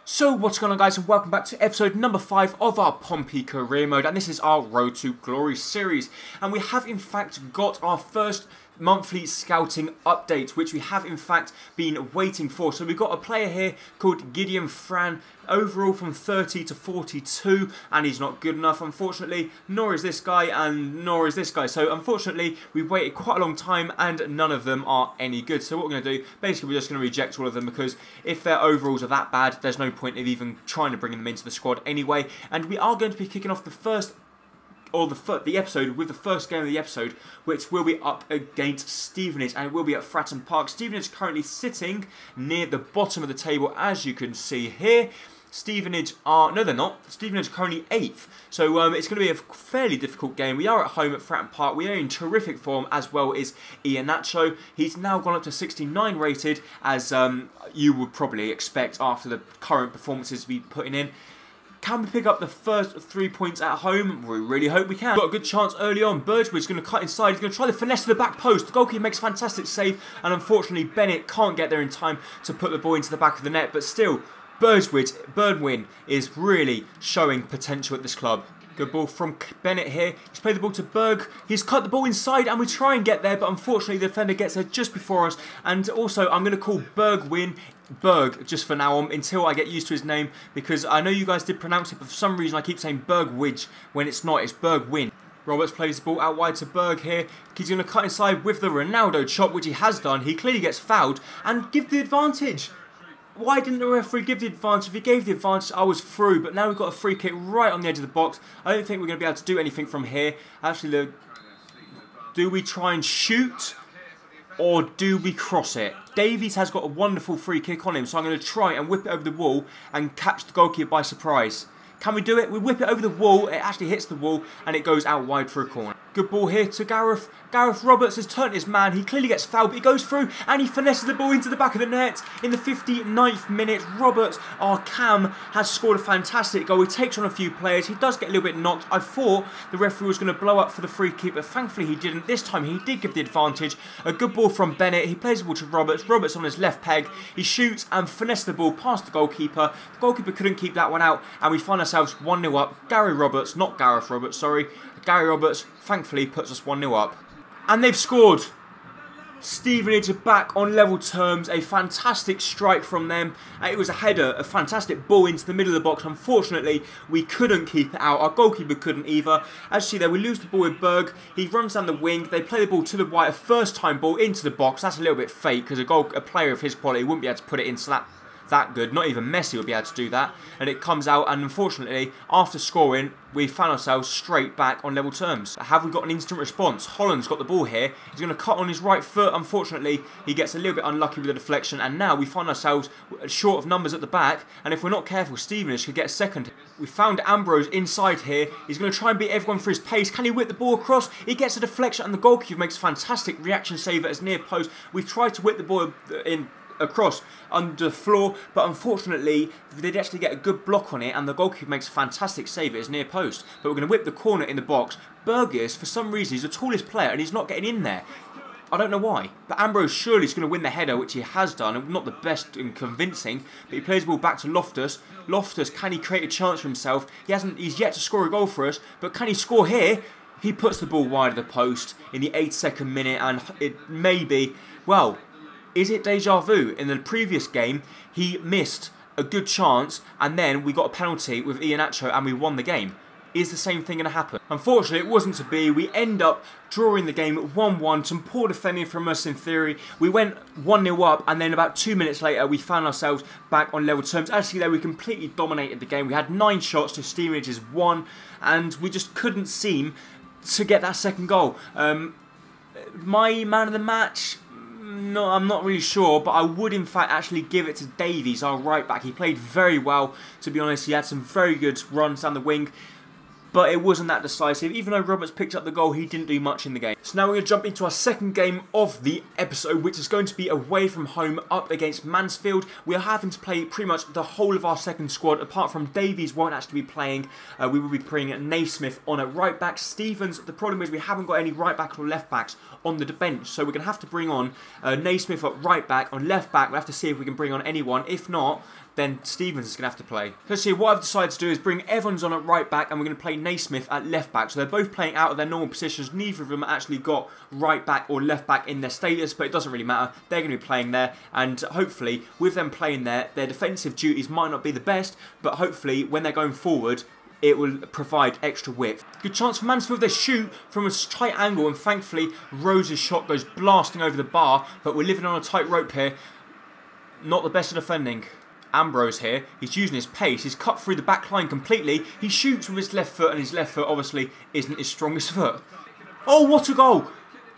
So what's going on, guys, and welcome back to episode number 5 of our Pompey career mode, and this is our Road to Glory series, and we have in fact got our first monthly scouting update, which we have in fact been waiting for. So we've got a player here called Gideon Fran, overall from 30 to 42, and he's not good enough, unfortunately, nor is this guy, and nor is this guy. So unfortunately we've waited quite a long time and none of them are any good. So what we're going to do, basically we're just going to reject all of them, because if their overalls are that bad, there's no point of even trying to bring them into the squad anyway. And we are going to be kicking off the episode with the first game of the episode, which will be up against Stevenage, and it will be at Fratton Park. Stevenage is currently sitting near the bottom of the table, as you can see here. Stevenage are... no, they're not. Stevenage are currently 8th. So it's going to be a fairly difficult game. We are at home at Fratton Park. We are in terrific form, as well as Iheanacho. He's now gone up to 69 rated, as you would probably expect after the current performances we're putting in. Can we pick up the first 3 points at home? We really hope we can. Got a good chance early on. Burgwood's going to cut inside. He's going to try the finesse to the back post. The goalkeeper makes a fantastic save, and unfortunately Bennett can't get there in time to put the ball into the back of the net. But still, Birdwin is really showing potential at this club. Good ball from Bennett here. He's played the ball to Berg. He's cut the ball inside, and we try and get there, but unfortunately the defender gets there just before us. And also, I'm going to call Berg just for now on, until I get used to his name, because I know you guys did pronounce it, but for some reason I keep saying Bergwidge when it's not. It's Bergwin. Roberts plays the ball out wide to Berg here. He's going to cut inside with the Ronaldo chop, which he has done. He clearly gets fouled and give the advantage. Why didn't the referee give the advantage? If he gave the advantage, I was through. But now we've got a free kick right on the edge of the box. I don't think we're going to be able to do anything from here. Actually, do we try and shoot, or do we cross it? Davies has got a wonderful free kick on him, so I'm going to try and whip it over the wall and catch the goalkeeper by surprise. Can we do it? We whip it over the wall, it actually hits the wall, and it goes out wide for a corner. Good ball here to Gareth. Gareth Roberts has turned his man. He clearly gets fouled, but he goes through and he finesses the ball into the back of the net. In the 59th minute, Roberts, our Cam, has scored a fantastic goal. He takes on a few players. He does get a little bit knocked. I thought the referee was going to blow up for the free kick, but thankfully he didn't. This time he did give the advantage. A good ball from Bennett. He plays the ball to Roberts. Roberts on his left peg. He shoots and finesses the ball past the goalkeeper. The goalkeeper couldn't keep that one out, and we find ourselves 1-0 up. Gareth Roberts, sorry. Gary Roberts thankfully puts us 1-0 up. And they've scored. Stevenage are back on level terms. A fantastic strike from them. It was a header, a fantastic ball into the middle of the box. Unfortunately, we couldn't keep it out. Our goalkeeper couldn't either. As you see there, we lose the ball with Berg. He runs down the wing. They play the ball to the right. A first time ball into the box. That's a little bit fake, because a player of his quality wouldn't be able to put it into that good. Not even Messi would be able to do that. And it comes out, and unfortunately, after scoring, we found ourselves straight back on level terms. Have we got an instant response? Holland's got the ball here. He's going to cut on his right foot. Unfortunately, he gets a little bit unlucky with the deflection, and now we find ourselves short of numbers at the back, and if we're not careful, Stevenage could get a second. We found Ambrose inside here. He's going to try and beat everyone for his pace. Can he whip the ball across? He gets a deflection, and the goalkeeper makes a fantastic reaction save at his near post. We've tried to whip the ball across under the floor, but unfortunately they did actually get a good block on it, and the goalkeeper makes a fantastic save at his near post. But we're going to whip the corner in the box. Burgess, for some reason, he's the tallest player and he's not getting in there. I don't know why, but Ambrose surely is going to win the header, which he has done, and not the best in convincing, but he plays the ball back to Loftus. Loftus, can he create a chance for himself? He's yet to score a goal for us, but can he score here? He puts the ball wide of the post in the 82nd minute, and it may be, well, is it deja vu? In the previous game, he missed a good chance, and then we got a penalty with Iheanacho and we won the game. Is the same thing going to happen? Unfortunately, it wasn't to be. We end up drawing the game 1-1. Some poor defending from us in theory. We went 1-0 up, and then about 2 minutes later, we found ourselves back on level terms. Actually, there we completely dominated the game. We had 9 shots to Stevenage's 1, and we just couldn't seem to get that second goal. My man of the match... no, I'm not really sure, but I would in fact actually give it to Davies, our right back. He played very well, to be honest. He had some very good runs down the wing, but it wasn't that decisive. Even though Roberts picked up the goal, he didn't do much in the game. So now we're going to jump into our second game of the episode, which is going to be away from home up against Mansfield. We are having to play pretty much the whole of our second squad, apart from Davies won't actually be playing. We will be putting Naismith on at right back. Stevens, the problem is we haven't got any right back or left backs on the bench, so we're going to have to bring on Naismith at right back. On left back, we'll have to see if we can bring on anyone. If not, then Stevens is going to have to play. Let's see, what I've decided to do is bring Evans on at right back and we're going to play Naismith at left back. So they're both playing out of their normal positions. Neither of them actually got right back or left back in their status, but it doesn't really matter. They're going to be playing there, and hopefully with them playing there, their defensive duties might not be the best, but hopefully when they're going forward, it will provide extra width. Good chance for Mansfield. They shoot from a tight angle, and thankfully Rose's shot goes blasting over the bar, but we're living on a tight rope here. Not the best at defending. Ambrose here, he's using his pace, he's cut through the back line completely, he shoots with his left foot, and his left foot obviously isn't his strongest foot. Oh, what a goal!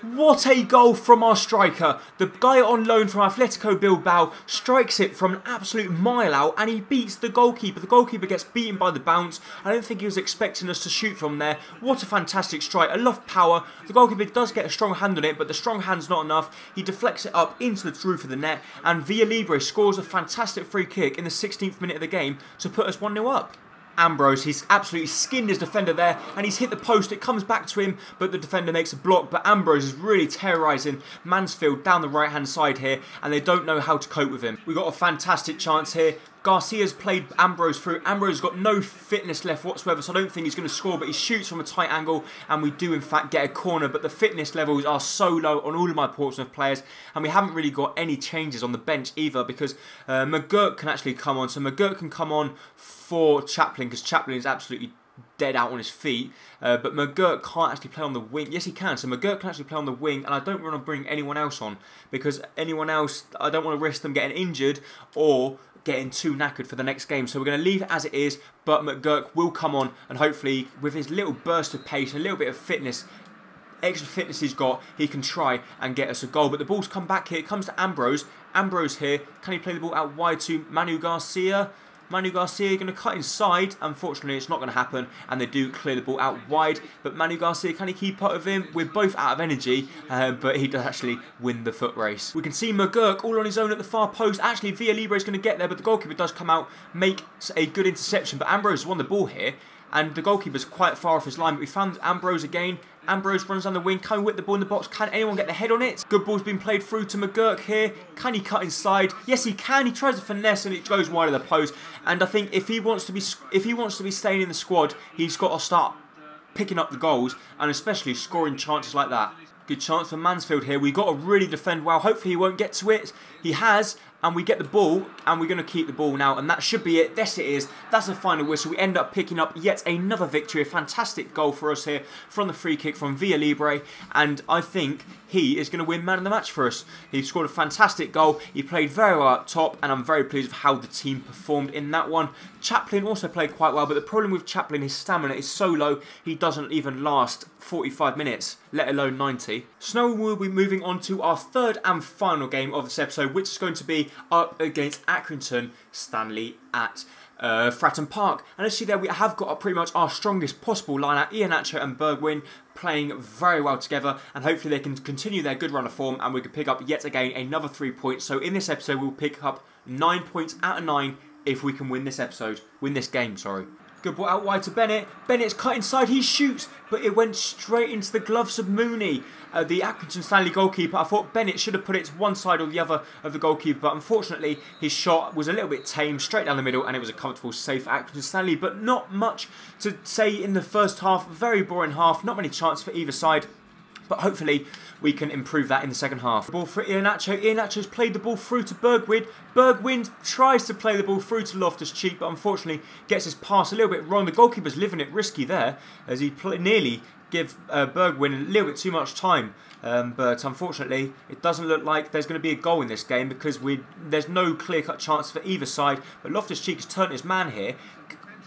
What a goal from our striker. The guy on loan from Atletico Bilbao strikes it from an absolute mile out and he beats the goalkeeper. The goalkeeper gets beaten by the bounce. I don't think he was expecting us to shoot from there. What a fantastic strike. A lot of power. The goalkeeper does get a strong hand on it, but the strong hand's not enough. He deflects it up into the roof of the net, and Villalibre scores a fantastic free kick in the 16th minute of the game to put us 1-0 up. Ambrose, he's absolutely skinned his defender there, and he's hit the post. It comes back to him, but the defender makes a block. But Ambrose is really terrorising Mansfield down the right-hand side here, and they don't know how to cope with him. We've got a fantastic chance here. Garcia's played Ambrose through. Ambrose has got no fitness left whatsoever, so I don't think he's going to score, but he shoots from a tight angle, and we do in fact get a corner, but the fitness levels are so low on all of my Portsmouth players, and we haven't really got any changes on the bench either, because McGurk can actually come on, so McGurk can come on for Chaplin, because Chaplin is absolutely dead out on his feet, but McGurk can't actually play on the wing. Yes, he can, so McGurk can actually play on the wing, and I don't want to bring anyone else on, because anyone else, I don't want to risk them getting injured or getting too knackered for the next game. So we're going to leave it as it is, but McGurk will come on, and hopefully with his little burst of pace, a little bit of fitness, extra fitness he's got, he can try and get us a goal. But the ball's come back here. It comes to Ambrose. Ambrose here. Can he play the ball out wide to Manu Garcia? Manu Garcia going to cut inside. Unfortunately, it's not going to happen, and they do clear the ball out wide. But Manu Garcia, can he keep up with him? We're both out of energy, but he does actually win the foot race. We can see McGurk all on his own at the far post. Actually, Villalibre is going to get there, but the goalkeeper does come out, make a good interception. But Ambrose won the ball here, and the goalkeeper's quite far off his line. But we found Ambrose again. Ambrose runs down the wing. Can we whip the ball in the box? Can anyone get the head on it? Good ball's been played through to McGurk here. Can he cut inside? Yes, he can. He tries to finesse and it goes wide of the post. And I think if he wants to be staying in the squad, he's got to start picking up the goals and especially scoring chances like that. Good chance for Mansfield here. We've got to really defend well. Hopefully he won't get to it. He has. And we get the ball, and we're going to keep the ball now, and that should be it. Yes, it is. That's the final whistle. We end up picking up yet another victory. A fantastic goal for us here from the free kick from Villalibre, and I think he is going to win man of the match for us. He scored a fantastic goal. He played very well up top, and I'm very pleased with how the team performed in that one. Chaplin also played quite well, but the problem with Chaplin, his stamina is so low, he doesn't even last 45 minutes, let alone 90. So now we'll be moving on to our third and final game of this episode, which is going to be up against Accrington Stanley at Fratton Park. And as you see there, we have got pretty much our strongest possible lineup. Iheanacho and Bergwijn playing very well together, and hopefully they can continue their good run of form, and we can pick up yet again another 3 points. So in this episode, we'll pick up 9 points out of 9 if we can win this game, sorry. Good ball out wide to Bennett. Bennett's cut inside. He shoots, but it went straight into the gloves of Mooney, the Accrington Stanley goalkeeper. I thought Bennett should have put it to one side or the other of the goalkeeper, but unfortunately his shot was a little bit tame, straight down the middle, and it was a comfortable save for Accrington Stanley. But not much to say in the first half. Very boring half. Not many chances for either side. But hopefully we can improve that in the second half. Ball for Iheanacho. Iheanacho's played the ball through to Bergwijn. Bergwijn tries to play the ball through to Loftus-Cheek, but unfortunately gets his pass a little bit wrong. The goalkeeper's living it risky there, as he nearly give Bergwijn a little bit too much time. But unfortunately, it doesn't look like there's going to be a goal in this game, because there's no clear-cut chance for either side. But Loftus-Cheek has turned his man here.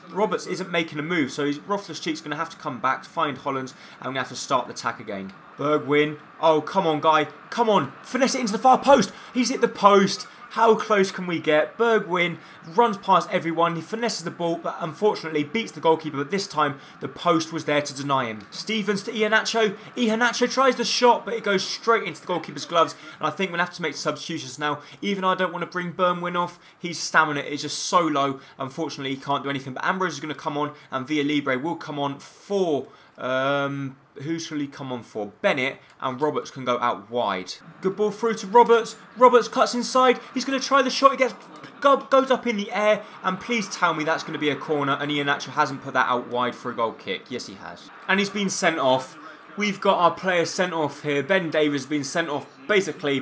Roberts isn't making a move, so Loftus-Cheek's going to have to come back to find Hollands, and we're going to have to start the attack again. Bergwijn, oh come on guy, come on, finesse it into the far post. He's hit the post. How close can we get? Bergwijn runs past everyone, he finesses the ball, but unfortunately beats the goalkeeper, but this time the post was there to deny him. Stevens to Iheanacho. Iheanacho tries the shot, but it goes straight into the goalkeeper's gloves, and I think we'll have to make substitutions now. Even though I don't want to bring Bergwijn off, his stamina is just so low, unfortunately he can't do anything. But Ambrose is going to come on, and Villalibre will come on for Who shall he come on for? Bennett, and Roberts can go out wide. Good ball through to Roberts. Roberts cuts inside. He's going to try the shot. It goes up in the air. And please tell me that's going to be a corner. And Iheanacho hasn't put that out wide for a goal kick. Yes, he has. And he's been sent off. We've got our player sent off here. Ben Davies has been sent off. Basically,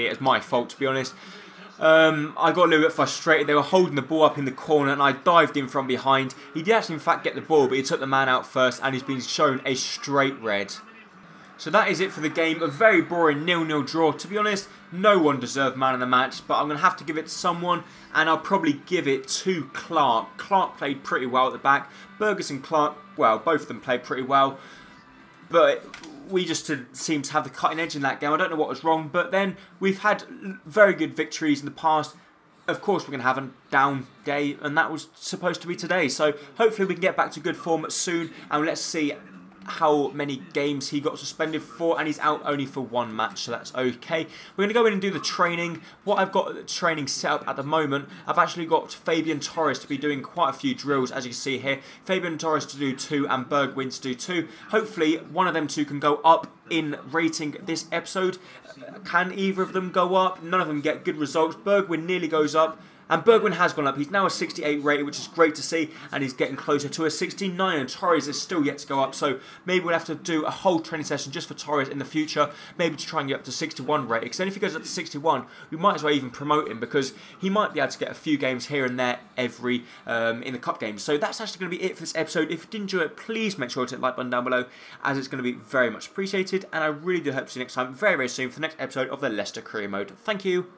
it's my fault, to be honest. I got a little bit frustrated. They were holding the ball up in the corner and I dived in from behind. He did actually in fact get the ball, but he took the man out first and he's been shown a straight red. So that is it for the game. A very boring 0-0 draw. To be honest, no one deserved man of the match, but I'm going to have to give it to someone and I'll probably give it to Clark. Clark played pretty well at the back. Burgess and Clark, well, both of them played pretty well. But we just seemed to have the cutting edge in that game. I don't know what was wrong, but then we've had very good victories in the past. Of course, we're going to have a down day, and that was supposed to be today. So hopefully we can get back to good form soon, and let's see how many games he got suspended for, and he's out only for one match, so that's okay. We're going to go in and do the training. What I've got training set up at the moment, I've actually got Fabian Torres to be doing quite a few drills, as you can see here. Fabian Torres to do 2 and Bergwijn to do 2. Hopefully one of them two can go up in rating this episode. Can either of them go up? None of them get good results. Bergwijn nearly goes up. And Bergwijn has gone up. He's now a 68 rated, which is great to see. And he's getting closer to a 69. And Torres is still yet to go up. So maybe we'll have to do a whole training session just for Torres in the future. Maybe to try and get up to 61 rated. Because then if he goes up to 61, we might as well even promote him. Because he might be able to get a few games here and there every in the cup games. So that's actually going to be it for this episode. If you did enjoy it, please make sure to hit the like button down below. As it's going to be very much appreciated. And I really do hope to see you next time very, very soon for the next episode of the Leicester Career Mode. Thank you.